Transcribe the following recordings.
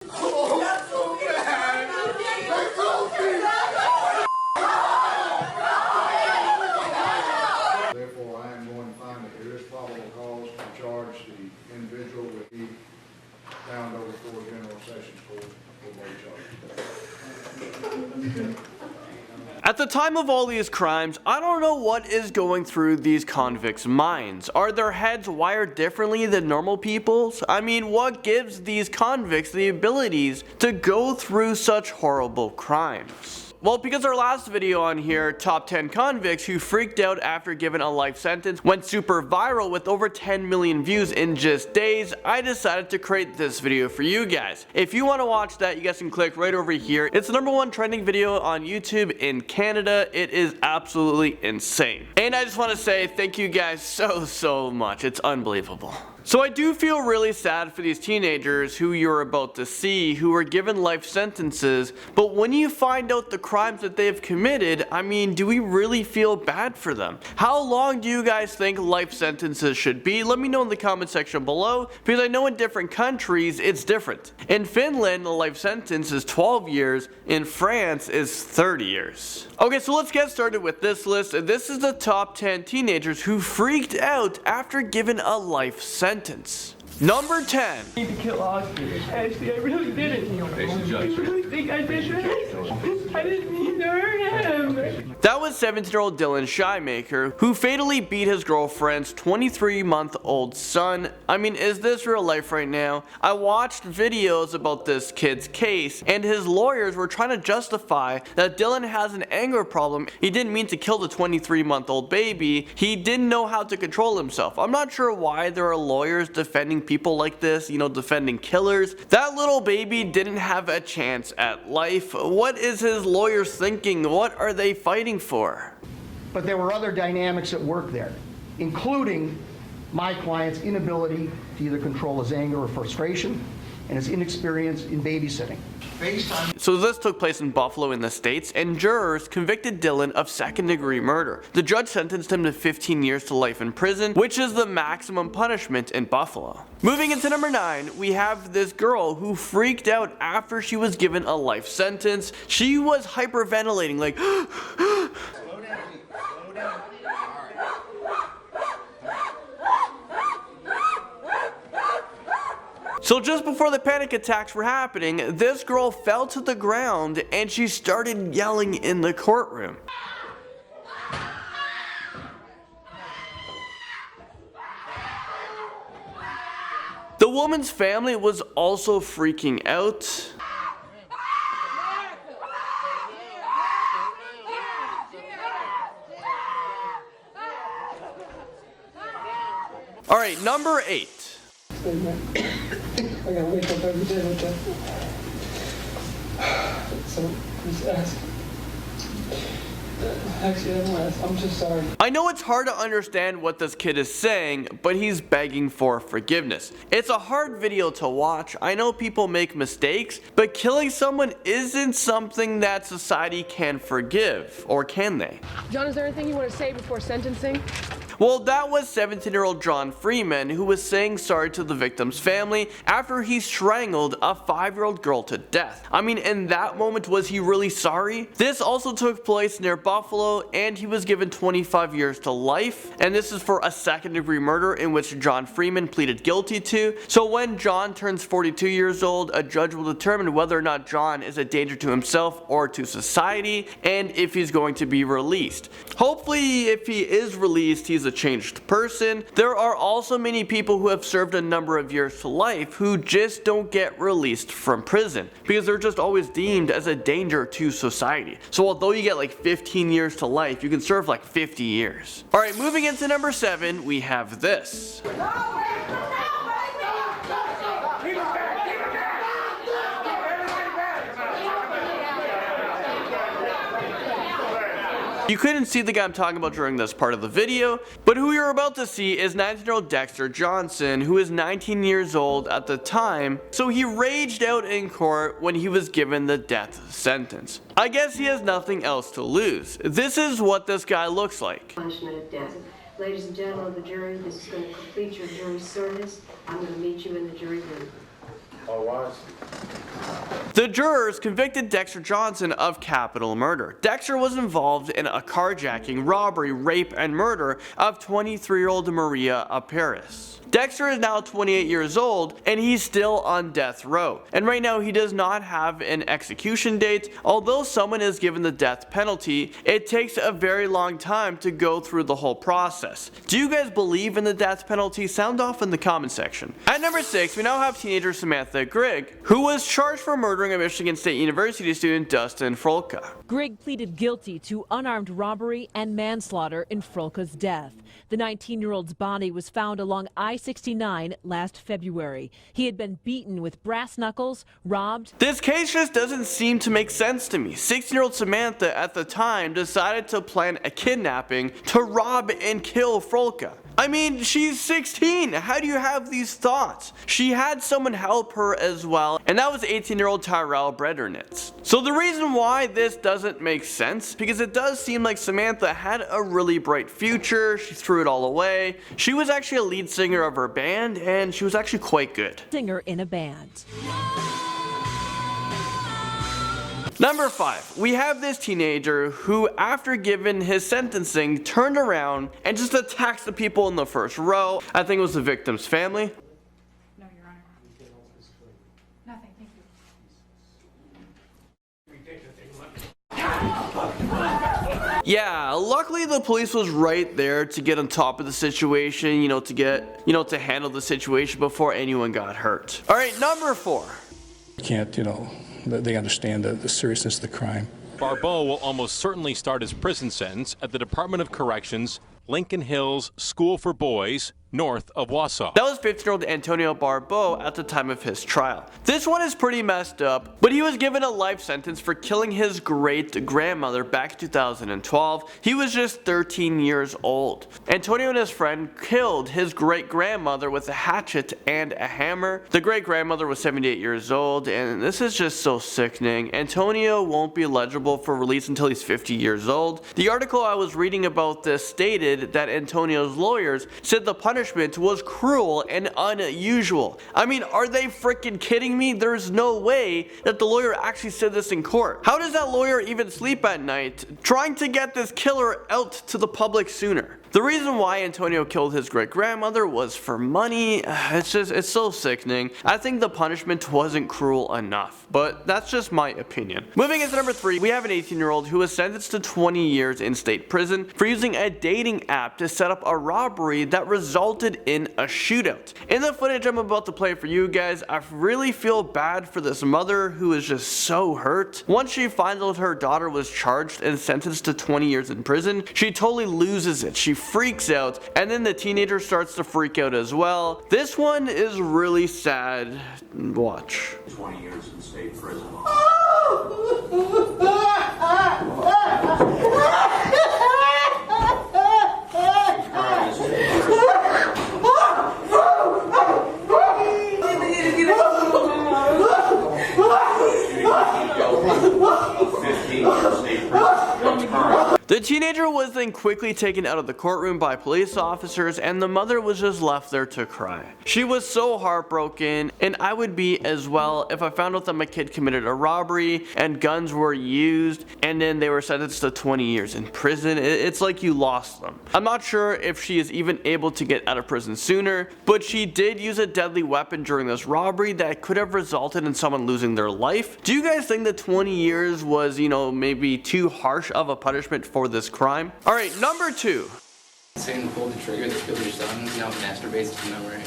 Therefore, I am going to find that there is probable cause to charge the individual with the down over for General Sessions Court for both charges. At the time of all these crimes, I don't know what is going through these convicts' minds. Are their heads wired differently than normal people's? I mean, what gives these convicts the abilities to go through such horrible crimes? Well, because our last video on here, top 10 convicts who freaked out after given a life sentence, went super viral with over 10 million views in just days, I decided to create this video for you guys. If you want to watch that, you guys can click right over here. It's the #1 trending video on YouTube in Canada. It is absolutely insane. And I just want to say thank you guys so much. It's unbelievable. So I do feel really sad for these teenagers who you're about to see who were given life sentences, but when you find out the crimes that they have committed, I mean, do we really feel bad for them? How long do you guys think life sentences should be? Let me know in the comment section below, because I know in different countries it's different. In Finland, a life sentence is 12 years, in France is 30 years. Okay, so let's get started with this list. This is the top 10 teenagers who freaked out after given a life sentence. Number 10. I need to kill Austin. Ashley, I really didn't. I really think I did that. I didn't mean to hurt him. That was 17-year-old Dylan Shymaker, who fatally beat his girlfriend's 23-month-old son. I mean, is this real life right now? I watched videos about this kid's case, and his lawyers were trying to justify that Dylan has an anger problem. He didn't mean to kill the 23-month-old baby. He didn't know how to control himself. I'm not sure why there are lawyers defending people like this, you know, defending killers. That little baby didn't have a chance at life. What is his lawyers thinking? What are they fighting for? But there were other dynamics at work there, including my client's inability to either control his anger or frustration and his inexperience in babysitting. So this took place in Buffalo in the States, and jurors convicted Dylan of second-degree murder. The judge sentenced him to 15 years to life in prison, which is the maximum punishment in Buffalo. Moving into number 9, we have this girl who freaked out after she was given a life sentence. She was hyperventilating, like Slow down, slow down. So just before the panic attacks were happening, this girl fell to the ground and she started yelling in the courtroom. The woman's family was also freaking out. Alright, number 8. I gotta wake up every day with that. So, just ask. Actually, I don't ask. I'm just sorry. I know it's hard to understand what this kid is saying, but he's begging for forgiveness. It's a hard video to watch. I know people make mistakes, but killing someone isn't something that society can forgive, or can they? John, is there anything you want to say before sentencing? Well, that was 17-year-old John Freeman, who was saying sorry to the victim's family after he strangled a 5-year-old girl to death. I mean, in that moment, was he really sorry? This also took place near Buffalo, and he was given 25 years to life, and this is for a second-degree murder in which John Freeman pleaded guilty to. So when John turns 42 years old, a judge will determine whether or not John is a danger to himself or to society, and if he's going to be released. Hopefully, if he is released, he's a changed person. There are also many people who have served a number of years to life who just don't get released from prison because they're just always deemed as a danger to society. So although you get like 15 years to life, you can serve like 50 years. Alright, moving into number 7, we have this. You couldn't see the guy I'm talking about during this part of the video, but who you're about to see is 19-year-old Dexter Johnson, who is 19 years old at the time, so he raged out in court when he was given the death sentence. I guess he has nothing else to lose. This is what this guy looks like. Punishment of death. Ladies and gentlemen of the jury, this is going to complete your jury service. I'm going to meet you in the jury room. Or was? The jurors convicted Dexter Johnson of capital murder. Dexter was involved in a carjacking, robbery, rape, and murder of 23-year-old Maria Aparis. Dexter is now 28 years old and he's still on death row. And right now he does not have an execution date. Although someone is given the death penalty, it takes a very long time to go through the whole process. Do you guys believe in the death penalty? Sound off in the comment section. At number 6, we now have teenager Samantha Grigg, who was charged for murdering a Michigan State University student, Dustin Frolka. Grigg pleaded guilty to unarmed robbery and manslaughter in Frolka's death. The 19-year-old's body was found along I-69 last February. He had been beaten with brass knuckles, robbed. This case just doesn't seem to make sense to me. 16-year-old Samantha at the time decided to plan a kidnapping to rob and kill Frolka. I mean, she's 16. How do you have these thoughts? She had someone help her as well, and that was 18-year-old Tyrell Bredernitz. So the reason why this doesn't make sense, because it does seem like Samantha had a really bright future. She threw it all away. She was actually a lead singer of her band, and she was actually quite good. Singer in a band. Number 5, we have this teenager who, after given his sentencing, turned around and just attacks the people in the first row. I think it was the victim's family. No, Your Honor. Nothing, thank you. Yeah, luckily the police was right there to get on top of the situation, to handle the situation before anyone got hurt. All right, number 4. Can't, they understand the seriousness of the crime. Barbeau will almost certainly start his prison sentence at the Department of Corrections, Lincoln Hills School for Boys, north of Wausau. That was 15-year-old Antonio Barbeau at the time of his trial. This one is pretty messed up, but he was given a life sentence for killing his great-grandmother back in 2012. He was just 13 years old. Antonio and his friend killed his great-grandmother with a hatchet and a hammer. The great-grandmother was 78 years old, and this is just so sickening. Antonio won't be eligible for release until he's 50 years old. The article I was reading about this stated that Antonio's lawyers said the punishment was cruel and unusual. I mean, are they freaking kidding me? There's no way that the lawyer actually said this in court. How does that lawyer even sleep at night trying to get this killer out to the public sooner? The reason why Antonio killed his great-grandmother was for money. It's so sickening. I think the punishment wasn't cruel enough, but that's just my opinion. Moving into number 3, we have an 18-year-old who was sentenced to 20 years in state prison for using a dating app to set up a robbery that resulted in a shootout. In the footage I'm about to play for you guys, I really feel bad for this mother who is just so hurt. Once she finds out her daughter was charged and sentenced to 20 years in prison, she totally loses it. She freaks out, and then the teenager starts to freak out as well. This one is really sad. Watch. 20 years in state prison. The teenager was then quickly taken out of the courtroom by police officers, and the mother was just left there to cry. She was so heartbroken, and I would be as well if I found out that my kid committed a robbery and guns were used and then they were sentenced to 20 years in prison. It's like you lost them. I'm not sure if she is even able to get out of prison sooner, but she did use a deadly weapon during this robbery that could have resulted in someone losing their life. Do you guys think that 20 years was, maybe too harsh of a punishment for this crime? Alright, number 2. Saying pull the trigger that killed your son now masturbates to memory.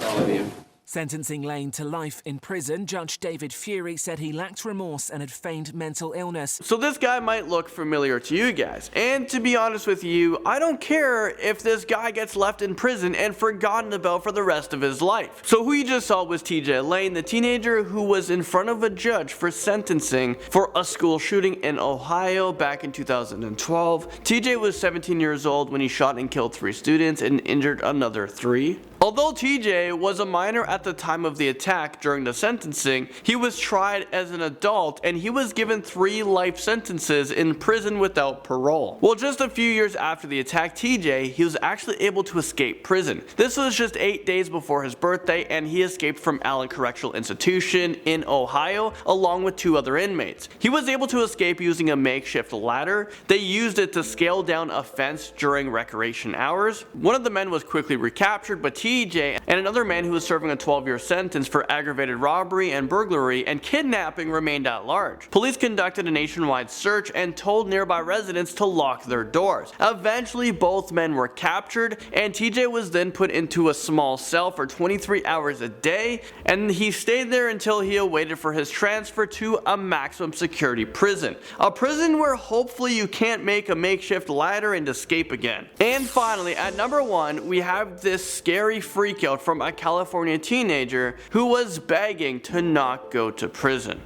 All of you. Sentencing Lane to life in prison, Judge David Fury said he lacked remorse and had feigned mental illness. So this guy might look familiar to you guys, and to be honest with you, I don't care if this guy gets left in prison and forgotten about for the rest of his life. So who you just saw was TJ Lane, the teenager who was in front of a judge for sentencing for a school shooting in Ohio back in 2012. TJ was 17 years old when he shot and killed 3 students and injured another 3. Although TJ was a minor at the time of the attack during the sentencing, he was tried as an adult and he was given 3 life sentences in prison without parole. Well, just a few years after the attack, TJ, he was actually able to escape prison. This was just 8 days before his birthday, and he escaped from Allen Correctional Institution in Ohio along with 2 other inmates. He was able to escape using a makeshift ladder. They used it to scale down a fence during recreation hours. One of the men was quickly recaptured, but TJ and another man who was serving a 12-year sentence for aggravated robbery and burglary and kidnapping remained at large. Police conducted a nationwide search and told nearby residents to lock their doors. Eventually, both men were captured, and TJ was then put into a small cell for 23 hours a day, and he stayed there until he awaited for his transfer to a maximum security prison. A prison where hopefully you can't make a makeshift ladder and escape again. And finally, at number 1, we have this scary freakout from a California teenager who was begging to not go to prison.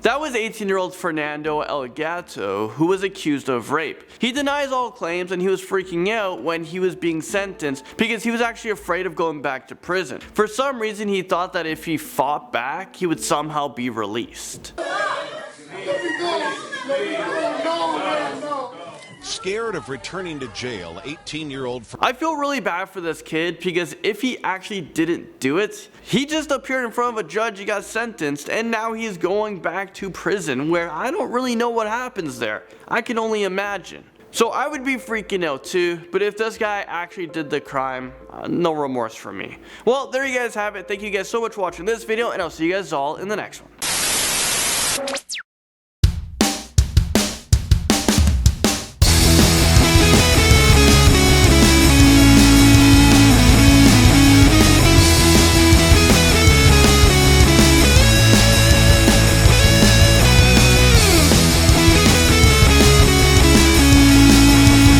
That was 18-year-old Fernando Elgato, who was accused of rape. He denies all claims, and he was freaking out when he was being sentenced because he was actually afraid of going back to prison. For some reason, he thought that if he fought back, he would somehow be released. Scared of returning to jail, 18-year-old... I feel really bad for this kid because if he actually didn't do it, he just appeared in front of a judge, he got sentenced, and now he's going back to prison where I don't really know what happens there. I can only imagine. So I would be freaking out too, but if this guy actually did the crime, no remorse for me. Well, there you guys have it. Thank you guys so much for watching this video, and I'll see you guys all in the next one.